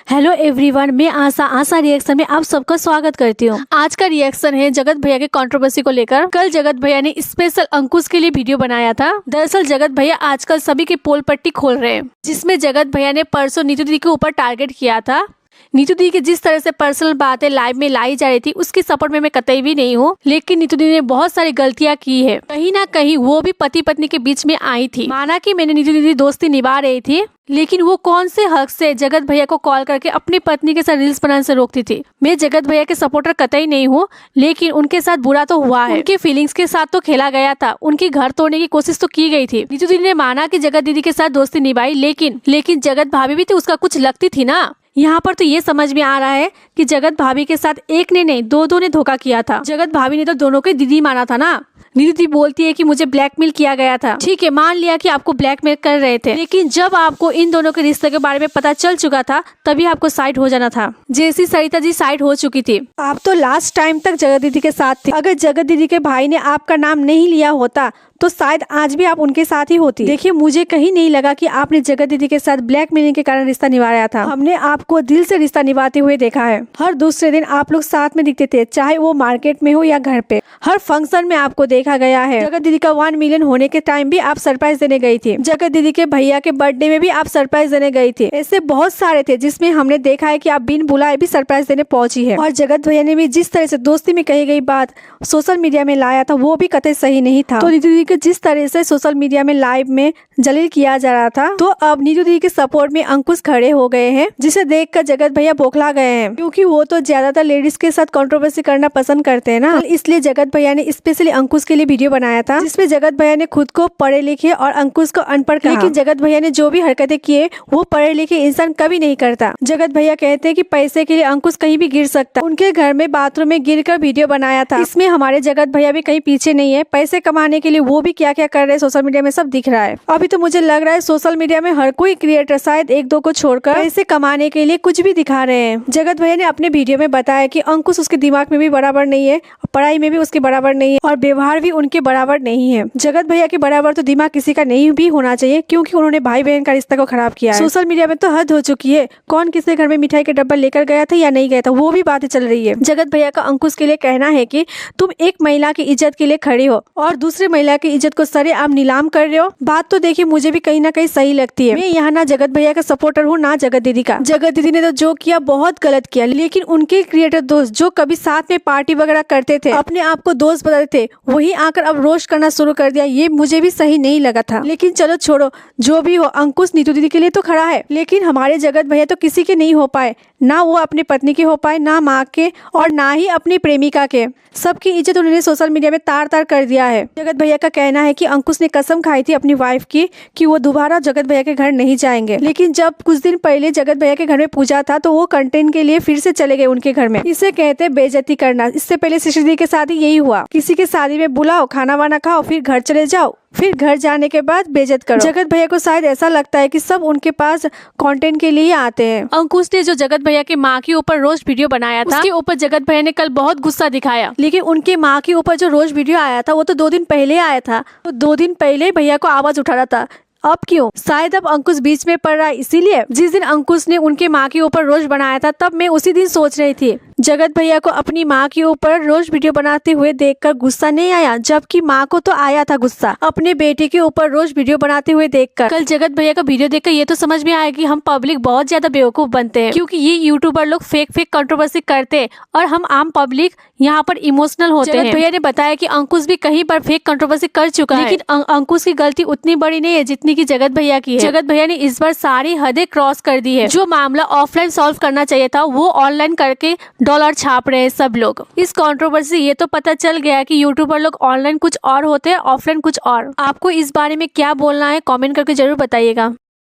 Hello everyone, मैं आशा reaction में आप सबका स्वागत करती हूँ। आज का रिएक्शन है जगत भैया के कंट्रोवर्सी को लेकर। कल जगत भैया ने स्पेशल अंकुश के लिए वीडियो बनाया था। दरअसल जगत भैया आजकल सभी की पोल पट्टी खोल रहे हैं, जिसमें जगत भैया ने परसों नीतू दीदी के ऊपर टारगेट किया था। नीतू दीदी की जिस तरह से पर्सनल बातें लाइव में लाई जा रही थी, उसकी सपोर्ट में मैं कतई भी नहीं हूँ, लेकिन नीतू दीदी ने बहुत सारी गलतियां की है। कहीं ना कहीं वो भी पति पत्नी के बीच में आई थी। माना कि मैंने नीतू दीदी दोस्ती निभा रही थी, लेकिन वो कौन से हक से जगत भैया को कॉल करके अपनी पत्नी के साथ रील्स बनाने से रोकती थी। मैं जगत भैया के सपोर्टर कतई नहीं हूँ, लेकिन उनके साथ बुरा तो हुआ है। उनके फीलिंग्स के साथ तो खेला गया था, उनकी घर तोड़ने की कोशिश तो की गई थी। नीतू दीदी ने माना कि जगत दीदी के साथ दोस्ती निभाई, लेकिन जगत भाभी भी तो उसका कुछ लगती थी ना। यहाँ पर तो ये समझ में आ रहा है कि जगत भाभी के साथ एक ने नहीं दो ने धोखा किया था। जगत भाभी ने तो दोनों को दीदी माना था ना। दीदी बोलती है कि मुझे ब्लैकमेल किया गया था। ठीक है, मान लिया कि आपको ब्लैकमेल कर रहे थे, लेकिन जब आपको इन दोनों के रिश्ते के बारे में पता चल चुका था, तभी आपको साइड हो जाना था। जैसी सरिता जी साइड हो चुकी थी, आप तो लास्ट टाइम तक जगत दीदी के साथ थी। अगर जगत दीदी के भाई ने आपका नाम नहीं लिया होता तो शायद आज भी आप उनके साथ ही होती। देखिए, मुझे कहीं नहीं लगा कि आपने जगत दीदी के साथ ब्लैकमेलिंग के कारण रिश्ता निभाया था। हमने आपको दिल से रिश्ता निभाते हुए देखा है। हर दूसरे दिन आप लोग साथ में दिखते थे, चाहे वो मार्केट में हो या घर पे। हर फंक्शन में आपको देखा गया है। जगत दीदी का 1 मिलियन होने के टाइम भी आप सरप्राइज देने गई थी। जगत दीदी के भैया के बर्थडे में भी आप सरप्राइज देने गई थी। ऐसे बहुत सारे थे जिसमें हमने देखा है कि आप बिन बुलाए भी सरप्राइज देने पहुंची है। और जगत भैया ने भी जिस तरह से दोस्ती में कही गई बात सोशल मीडिया में लाया था, वो भी कतई सही नहीं था। तो नीतू दीदी के जिस तरह से सोशल मीडिया में लाइव में जलील किया जा रहा था, तो अब नीतू दीदी के सपोर्ट में अंकुश खड़े हो गए हैं, जिसे देखकर जगत भैया बौखला गए हैं, क्योंकि वो तो ज्यादातर लेडीज के साथ कंट्रोवर्सी करना पसंद करते हैं ना। इसलिए जगत भैया ने स्पेशली अंकुश के लिए वीडियो बनाया था, जिसमें जगत भैया ने खुद को पढ़े लिखे और अंकुश को अनपढ़ कहा। लेकिन जगत भैया ने जो भी हरकतें किए वो पढ़े लिखे इंसान कभी नहीं करता। जगत भैया कहते हैं कि पैसे के लिए अंकुश कहीं भी गिर सकता। उनके घर में बाथरूम में गिरकर वीडियो बनाया था। इसमें हमारे जगत भैया भी कहीं पीछे नहीं है। पैसे कमाने के लिए वो भी क्या क्या कर रहे हैं सोशल मीडिया में सब दिख रहा है। अभी तो मुझे लग रहा है सोशल मीडिया में हर कोई क्रिएटर शायद 1-2 को छोड़कर पैसे कमाने के लिए कुछ भी दिखा रहे हैं। जगत भैया ने अपने वीडियो में बताया कि अंकुश उसके दिमाग में भी बराबर नहीं है, पढ़ाई में भी उसके बराबर नहीं है, और व्यवहार भी उनके बराबर नहीं है। जगत भैया के बराबर तो दिमाग किसी का नहीं भी होना चाहिए, क्योंकि उन्होंने भाई बहन का रिश्ता को खराब किया है। सोशल मीडिया में तो हद हो चुकी है। कौन किसके घर में मिठाई का डब्बा लेकर गया था या नहीं गया था, वो भी बातें चल रही है। जगत भैया का अंकुश के लिए कहना है कि तुम एक महिला की इज्जत के लिए खड़ी हो और दूसरी महिला की इज्जत को सरेआम नीलाम कर रहे हो। बात तो देखिए मुझे भी कहीं ना कहीं सही लगती है। मैं यहाँ ना जगत भैया का सपोर्टर हूँ ना जगत दीदी का। जगत दीदी ने तो जो किया बहुत गलत किया, लेकिन उनके क्रिएटर दोस्त जो कभी साथ में पार्टी वगैरह करते थे, अपने आप को दोस्त बताते थे, वही आकर अब रोस्ट करना शुरू कर दिया। ये मुझे भी सही नहीं लगा था। लेकिन चलो छोड़ो, जो भी हो, अंकुश नीतू दीदी के लिए तो खड़ा है, लेकिन हमारे जगत भैया तो किसी के नहीं हो पाए। ना वो अपनी पत्नी के हो पाए, ना माँ के, और ना ही अपनी प्रेमिका के। सबकी इज्जत उन्होंने सोशल मीडिया में तार तार कर दिया है। जगत भैया का कहना है कि अंकुश ने कसम खाई थी अपनी वाइफ की कि वो दोबारा जगत भैया के घर नहीं जाएंगे, लेकिन जब कुछ दिन पहले जगत भैया के घर में पूजा था तो वो कंटेंट के लिए फिर से चले गए उनके घर में। इसे कहते हैं बेइज्जती करना। इससे पहले शिशु के साथ ही यही हुआ। किसी के शादी में बुलाओ, खाना वाना खाओ, फिर घर चले जाओ, फिर घर जाने के बाद बेइज्जत करो। जगत भैया को शायद ऐसा लगता है कि सब उनके पास कंटेंट के लिए आते हैं। अंकुश ने जो जगत भैया की माँ के ऊपर रोस्ट वीडियो बनाया था, उसके ऊपर जगत भैया ने कल बहुत गुस्सा दिखाया। लेकिन उनके माँ के ऊपर जो रोस्ट वीडियो आया था वो तो 2 दिन पहले आया था। तो 2 दिन पहले भैया को आवाज उठा रहा था। अब क्यों? शायद अब अंकुश बीच में पड़ रहा है, इसीलिए। जिस दिन अंकुश ने उनके माँ के ऊपर रोस्ट बनाया था, तब मैं उसी दिन सोच रही थी जगत भैया को अपनी माँ के ऊपर रोस्ट वीडियो बनाते हुए देखकर गुस्सा नहीं आया, जबकि माँ को तो आया था गुस्सा अपने बेटे के ऊपर रोस्ट वीडियो बनाते हुए देखकर। कल जगत भैया का वीडियो देखकर ये तो समझ में आया कि हम पब्लिक बहुत ज्यादा बेवकूफ बनते हैं, क्योंकि ये यूट्यूबर लोग फेक कंट्रोवर्सी करते हैं और हम आम पब्लिक यहाँ पर इमोशनल होते हैं। भैया ने बताया कि अंकुश भी कहीं पर फेक कंट्रोवर्सी कर चुका है, लेकिन अंकुश की गलती उतनी बड़ी नहीं है जितनी की जगत भैया की है। जगत भैया ने इस बार सारी हदें क्रॉस कर दी है। जो मामला ऑफलाइन सॉल्व करना चाहिए था, वो ऑनलाइन करके डॉलर छाप रहे हैं सब लोग। इस कंट्रोवर्सी ये तो पता चल गया कि यूट्यूबर लोग ऑनलाइन कुछ और होते हैं, ऑफलाइन कुछ और। आपको इस बारे में क्या बोलना है, कमेंट करके जरूर बताइएगा।